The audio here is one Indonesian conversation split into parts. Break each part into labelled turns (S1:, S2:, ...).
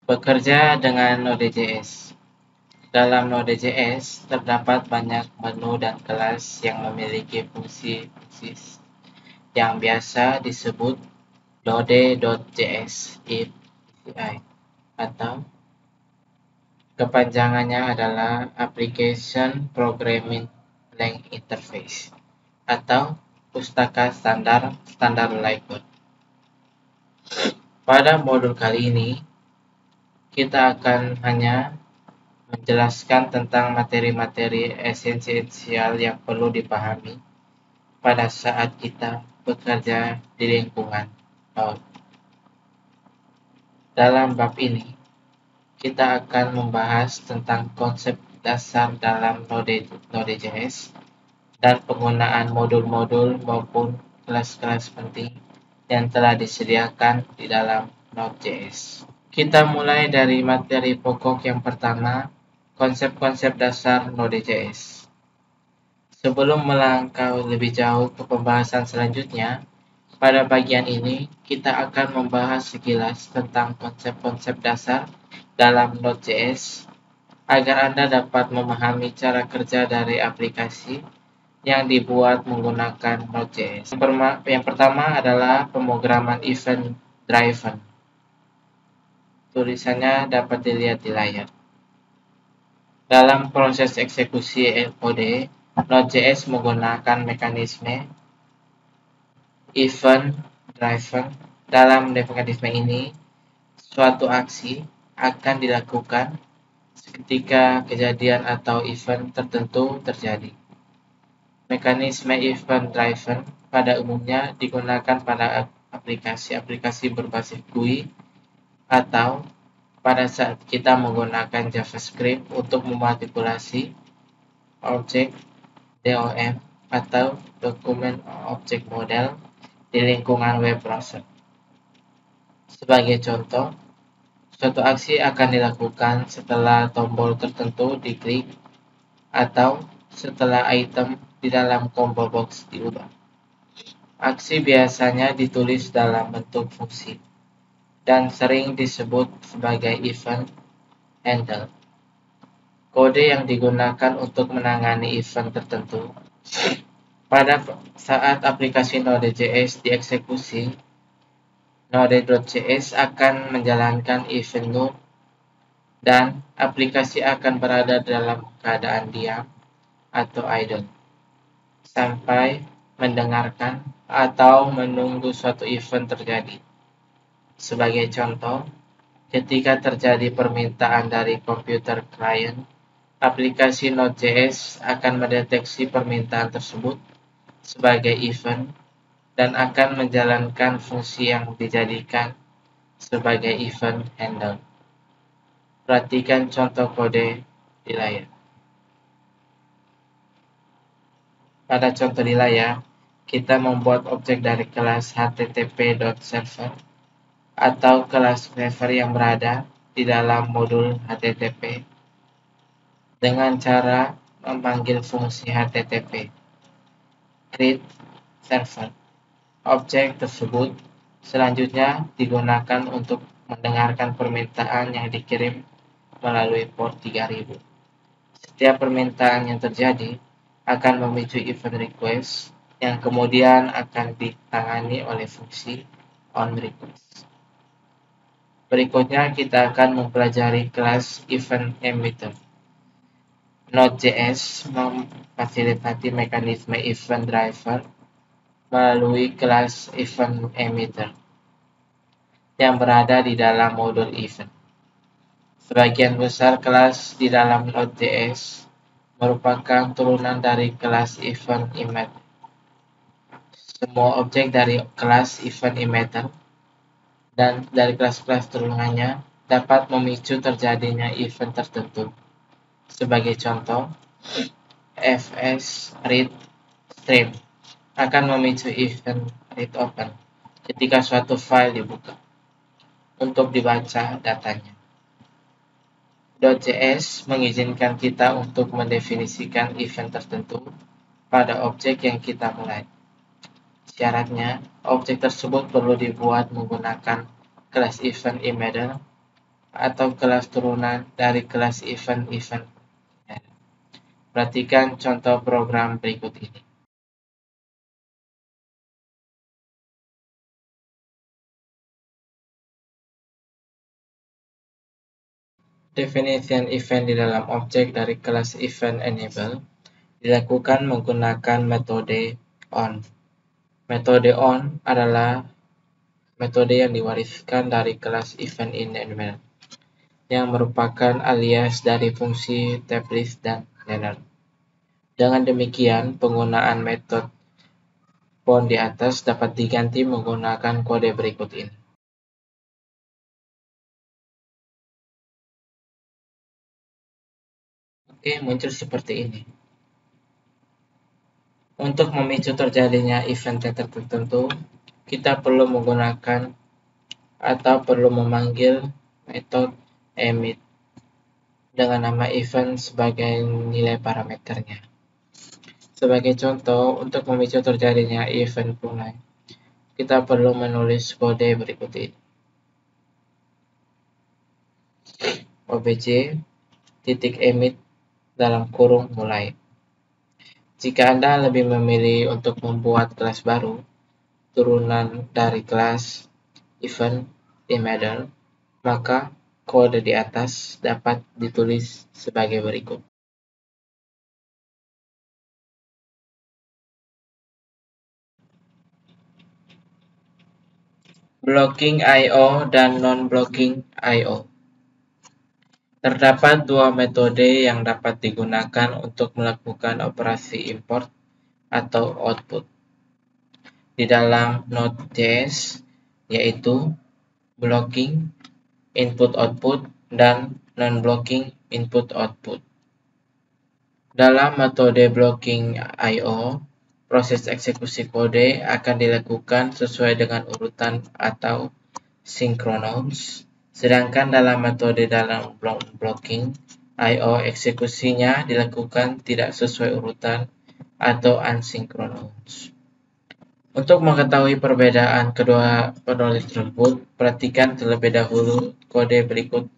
S1: Bekerja dengan Node.js. Dalam Node.js terdapat banyak menu dan kelas yang memiliki fungsi-fungsi yang biasa disebut Node.js API atau kepanjangannya adalah Application Programming Language Interface atau pustaka standar Lightboard. Pada modul kali ini, kita akan hanya menjelaskan tentang materi-materi esensial yang perlu dipahami pada saat kita bekerja di lingkungan Node. Dalam bab ini, kita akan membahas tentang konsep dasar dalam Node.js dan penggunaan modul-modul maupun kelas-kelas penting yang telah disediakan di dalam Node.js. Kita mulai dari materi pokok yang pertama, konsep-konsep dasar Node.js. Sebelum melangkah lebih jauh ke pembahasan selanjutnya, pada bagian ini kita akan membahas sekilas tentang konsep-konsep dasar dalam Node.js agar Anda dapat memahami cara kerja dari aplikasi yang dibuat menggunakan Node.js. Yang pertama adalah pemrograman event driven. Tulisannya dapat dilihat di layar. Dalam proses eksekusi kode, Node.js menggunakan mekanisme event driven. Dalam mekanisme ini, suatu aksi akan dilakukan ketika kejadian atau event tertentu terjadi. Mekanisme event driven pada umumnya digunakan pada aplikasi-aplikasi berbasis GUI atau pada saat kita menggunakan JavaScript untuk memanipulasi objek DOM atau Document Object Model di lingkungan web browser. Sebagai contoh, suatu aksi akan dilakukan setelah tombol tertentu diklik atau setelah item di dalam combo box diubah. Aksi biasanya ditulis dalam bentuk fungsi dan sering disebut sebagai event handle. Kode yang digunakan untuk menangani event tertentu. Pada saat aplikasi Node.js dieksekusi, Node.js akan menjalankan event loop dan aplikasi akan berada dalam keadaan diam atau idle sampai mendengarkan atau menunggu suatu event terjadi. Sebagai contoh, ketika terjadi permintaan dari komputer klien, aplikasi Node.js akan mendeteksi permintaan tersebut sebagai event dan akan menjalankan fungsi yang dijadikan sebagai event handle. Perhatikan contoh kode di layar. Pada contoh di layar, kita membuat objek dari kelas http.server atau kelas server yang berada di dalam modul HTTP dengan cara memanggil fungsi HTTP create server. Objek tersebut selanjutnya digunakan untuk mendengarkan permintaan yang dikirim melalui port 3000. Setiap permintaan yang terjadi akan memicu event request yang kemudian akan ditangani oleh fungsi onRequest. Berikutnya kita akan mempelajari kelas event emitter. Node.js memfasilitasi mekanisme event driver melalui kelas event emitter yang berada di dalam modul event. Sebagian besar kelas di dalam Node.js merupakan turunan dari kelas event emitter. Semua objek dari kelas event emitter dan dari kelas-kelas turunannya dapat memicu terjadinya event tertentu. Sebagai contoh, fs read stream akan memicu event read open ketika suatu file dibuka untuk dibaca datanya. Node.js mengizinkan kita untuk mendefinisikan event tertentu pada objek yang kita mulai. Syaratnya, objek tersebut perlu dibuat menggunakan kelas event emitter atau kelas turunan dari kelas event-event. Perhatikan contoh program berikut ini. Definition event di dalam objek dari kelas event enable dilakukan menggunakan metode on. Metode on adalah metode yang diwariskan dari kelas event enable, yang merupakan alias dari fungsi tablist dan learner. Dengan demikian, penggunaan metode pon di atas dapat diganti menggunakan kode berikut ini. Oke, muncul seperti ini. Untuk memicu terjadinya event tertentu, kita perlu menggunakan atau perlu memanggil metode emit dengan nama event sebagai nilai parameternya. Sebagai contoh, untuk memicu terjadinya event mulai, kita perlu menulis kode berikut ini. Obj titik emit dalam kurung mulai. Jika Anda lebih memilih untuk membuat kelas baru, turunan dari kelas event emitter, maka kode di atas dapat ditulis sebagai berikut. Blocking I/O dan non-blocking I/O. Terdapat dua metode yang dapat digunakan untuk melakukan operasi import atau output di dalam Node.js, yaitu blocking input-output dan non-blocking input-output. Dalam metode blocking I/O, proses eksekusi kode akan dilakukan sesuai dengan urutan atau sinkronos. Sedangkan dalam metode dalam blocking I/O, eksekusinya dilakukan tidak sesuai urutan atau asinkronos. Untuk mengetahui perbedaan kedua metode tersebut, perhatikan terlebih dahulu kode berikut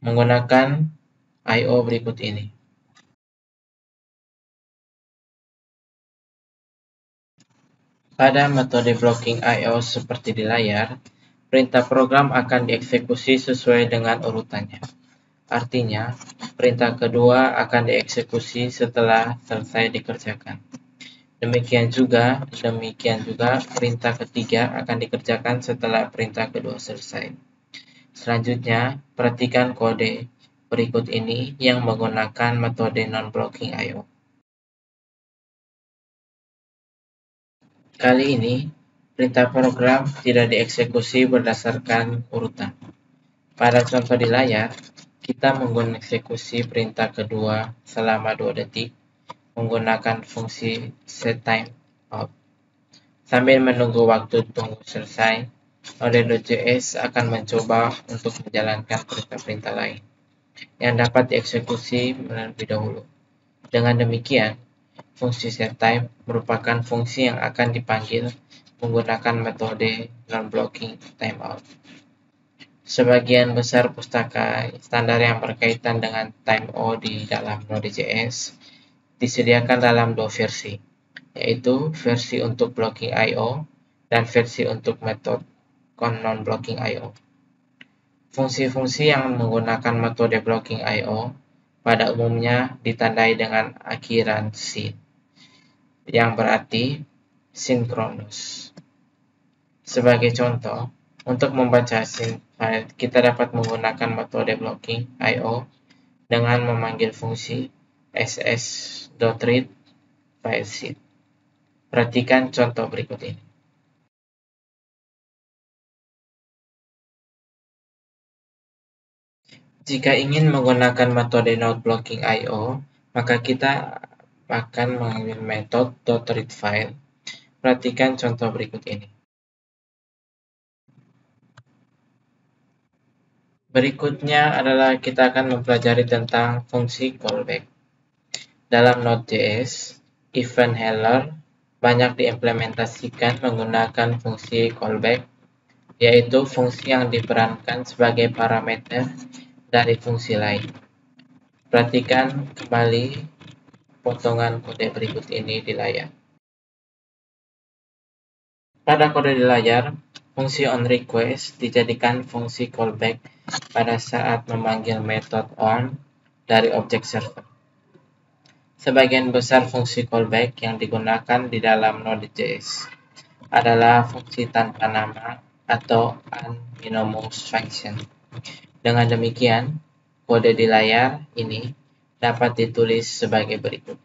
S1: menggunakan I/O berikut ini. Pada metode blocking I/O seperti di layar, perintah program akan dieksekusi sesuai dengan urutannya. Artinya, perintah kedua akan dieksekusi setelah selesai dikerjakan. Demikian juga perintah ketiga akan dikerjakan setelah perintah kedua selesai. Selanjutnya, perhatikan kode berikut ini yang menggunakan metode non-blocking I/O. Kali ini, perintah program tidak dieksekusi berdasarkan urutan. Pada contoh di layar, kita menggunakan eksekusi perintah kedua selama 2 detik menggunakan fungsi setTimeout. Sambil menunggu waktu tunggu selesai, Node.js akan mencoba untuk menjalankan perintah-perintah lain yang dapat dieksekusi terlebih dahulu. Dengan demikian, fungsi setTime merupakan fungsi yang akan dipanggil menggunakan metode non-blocking timeout. Sebagian besar pustaka standar yang berkaitan dengan time-o di dalam Node.js disediakan dalam dua versi, yaitu versi untuk blocking I/O dan versi untuk metode non-blocking I/O. Fungsi-fungsi yang menggunakan metode blocking I/O pada umumnya ditandai dengan akhiran syn, yang berarti sinkronus. Sebagai contoh, untuk membaca syn file, kita dapat menggunakan metode blocking I/O dengan memanggil fungsi ss.read file syn. Perhatikan contoh berikut ini. Jika ingin menggunakan metode non-blocking I/O, maka kita akan mengambil metode .readFile. Perhatikan contoh berikut ini. Berikutnya adalah kita akan mempelajari tentang fungsi callback. Dalam Node.js, event handler banyak diimplementasikan menggunakan fungsi callback, yaitu fungsi yang diperankan sebagai parameter dari fungsi lain. Perhatikan kembali potongan kode berikut ini di layar. Pada kode di layar, fungsi onRequest dijadikan fungsi callback pada saat memanggil metode on dari objek server. Sebagian besar fungsi callback yang digunakan di dalam Node.js adalah fungsi tanpa nama atau unanimous function. Dengan demikian, kode di layar ini dapat ditulis sebagai berikut.